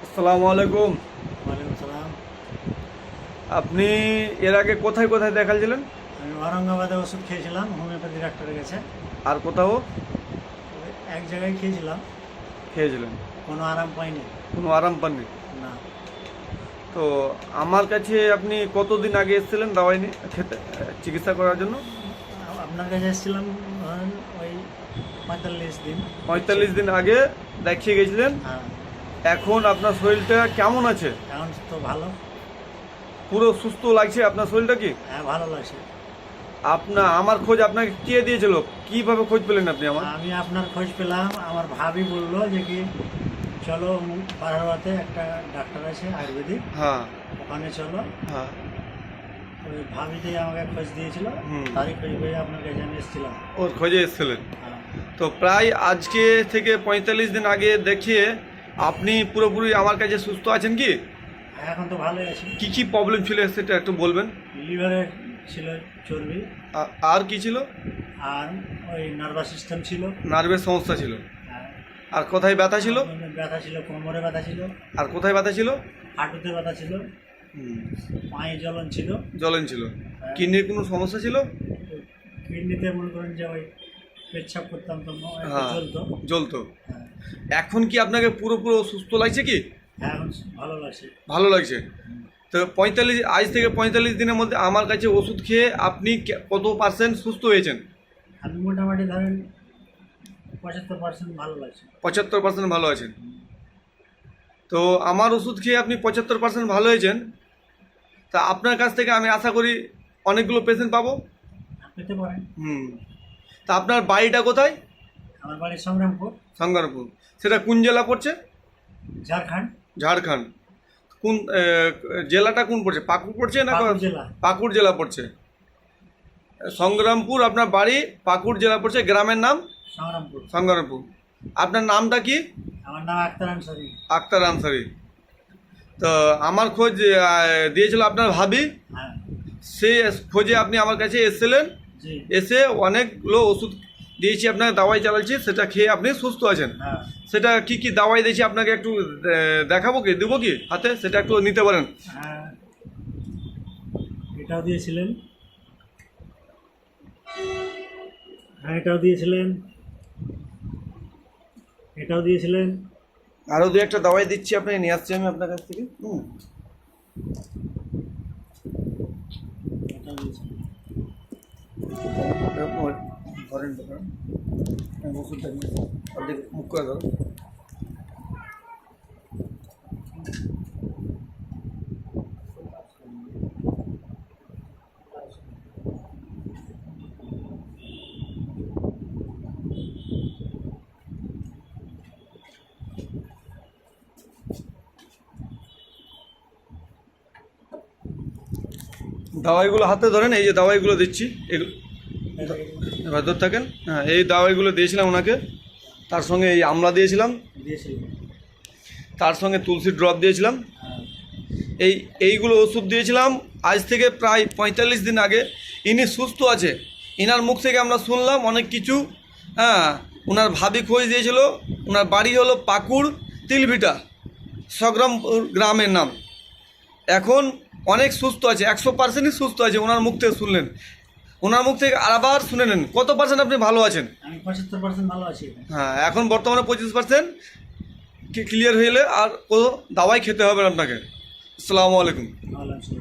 আসসালামু আলাইকুম। ওয়ালাইকুম সালাম। আপনি এর আগে কোথায় কোথায় দেখালছিলেন? আমি ঔরঙ্গাবাদে ওষুধ খেয়েছিলাম হোমিওপ্যাথি ডাক্তারের কাছে। আর কোথাও তবে এক জায়গায় খেয়েছিলাম, খেয়েছিলেন? কোনো আরাম পাইনি। কোনো আরাম পাননি? না, তো আমার কাছে আপনি কতদিন আগে এসেছিলেন দাওয়াই নিয়ে খেতে, চিকিৎসা করার জন্য? আপনার কাছে এসেছিলাম ধরেন ওই 45 দিন। 45 দিন আগে দেখিয়ে গেছিলেন। হ্যাঁ, এখন আপনার শরীরটা কেমন আছে? এখন তো ভালো। পুরো সুস্থ লাগছে আপনার শরীরটা কি? হ্যাঁ, ভালো লাগছে। আমার খোঁজ আপনাকে কে দিয়েছিল? কিভাবে খোঁজ পেলেন আপনি আমার? আমি আপনার খোঁজ পেলাম, আমার ভাবি বললো যে কি চলো বারোয়াতে একটা ডাক্তার আছে আয়ুর্বেদিক, হ্যাঁ ওখানে চলো। হ্যাঁ। ওই ভাবিতেই আমাকে খোঁজ দিয়েছিল, হুম। তারই খোঁজ পেয়ে আপনার কাছে আমি এসেছিলাম। ওর খোঁজে এসেছিলেন? হ্যাঁ, তো প্রায় আজকে থেকে 45 দিন আগে দেখিয়ে আপনি পুরোপুরি আমার কাছে সুস্থ আছেন কি? এখন তো ভালোই আছি। কি কি প্রবলেম ছিল সেটা একটু বলবেন? লিভারে ছিল চর্বি, আর কি ছিল? আর ওই নার্ভাস সিস্টেম ছিল, নার্ভের সমস্যা ছিল। আর আর কোথায় ব্যথা ছিল? ব্যথা ছিল, কোমরে ব্যথা ছিল, আর কোথায় ব্যথা ছিল? হাঁটুতে ব্যথা ছিল, পায়ে জ্বলন ছিল, জ্বলেন ছিল। কিডনির কোনো সমস্যা ছিল? কিডনিতে মনে করেন যে ওই পেচ্ছাপ করতাম তো একটু হ্যাঁ, জ্বলতো। জ্বলতো। হ্যাঁ, এখন কি আপনাকে পুরোপুরো সুস্থ লাগছে কি? হ্যাঁ, এখন ভালো লাগছে। ভালো লাগছে। তো আজ থেকে 45 দিনের মধ্যে আমার কাছে ওষুধ খেয়ে আপনি কত পার্সেন্ট সুস্থ হয়েছেন? আমি মোটামুটি ধরেন 75% ভালো লাগছে। 75% ভালো আছেন। তো আমার ওষুধ খেয়ে আপনি 75% ভালো হয়েছেন। তা আপনার কাছ থেকে আমি আশা করি অনেকগুলো পেশেন্ট পাবো। পেতে পারেন। হুম। তা আপনার বাড়িটা কোথায়? আমার বাড়ি সংগ্রামপুর, সংগ্রামপুর। সেটা কোন জেলা পড়ছে? ঝাড়খণ্ড। ঝাড়খণ্ড। কোন জেলাটা কোন পড়ছে? পাকুড় পড়ছে না? পাকুড় জেলা। পাকুড় জেলা পড়ছে। সংগ্রামপুর আপনার বাড়ি, পাকুড় জেলা পড়ছে। গ্রামের নাম? সংগ্রামপুর। সংগ্রামপুর। আপনার নামটা কি? আমার নাম আক্তার আনসারি। আক্তার আনসারি। তো আমার খোঁজ দিয়েছিল আপনার ভাবি। হ্যাঁ, সেই খোঁজে আপনি আমার কাছে এসেছিলেন। জি। এসে অনেকগুলো ওষুধ দিয়েছি আপনাকে, দাওয়াই চালাচ্ছি, সেটা খেয়ে আপনি সুস্থ আছেন। হ্যাঁ, সেটা কি কি দাওয়াই দিয়েছি আপনাকে একটু দেখাবো কি, দেবো কি হাতে? সেটা একটু নিতে পারেন। হ্যাঁ, এটাও দিয়েছিলেন। হ্যাঁ, এটাও দিয়েছিলেন, এটাও দিয়েছিলেন। আরও দু একটা দাওয়াই দিচ্ছি, আপনাকে নিয়ে আসছি আমি আপনার কাছ থেকে। এটাও দিয়েছিলেন। ধরেন ওষুধটা নিয়ে অর্ধেক মুখ করে ধরো। দাওয়াইগুলো হাতে ধরেন, এই যে দাওয়াইগুলো দিচ্ছি এগুলো এবার ধরে থাকেন। হ্যাঁ, এই দাওয়াইগুলো দিয়েছিলাম ওনাকে। তার সঙ্গে এই আমলা দিয়েছিলাম, দিয়েছিলেন। তার সঙ্গে তুলসী ড্রপ দিয়েছিলাম। হ্যাঁ, এইগুলো ওষুধ দিয়েছিলাম আজ থেকে প্রায় 45 দিন আগে। ইনি সুস্থ আছে, ইনার মুখ থেকে আমরা শুনলাম অনেক কিছু। হ্যাঁ, ওনার ভাবি খোঁজ দিয়েছিল। ওনার বাড়ি হলো পাকুড় তিলভিটা, সংগ্রামপুর গ্রামের নাম। এখন অনেক সুস্থ আছে, 100%ই সুস্থ আছে। ওনার মুখ থেকে শুনলেন, ওনার মুখ থেকে আবার শুনে নেন কত পার্সেন্ট আপনি ভালো আছেন। আমি 75% ভালো আছি। হ্যাঁ, এখন বর্তমানে 25% ক্লিয়ার হয়ে গেলে আর কোনো দাওয়াই খেতে হবে না আপনাকে। আসসালামু আলাইকুম। ভালো আছি।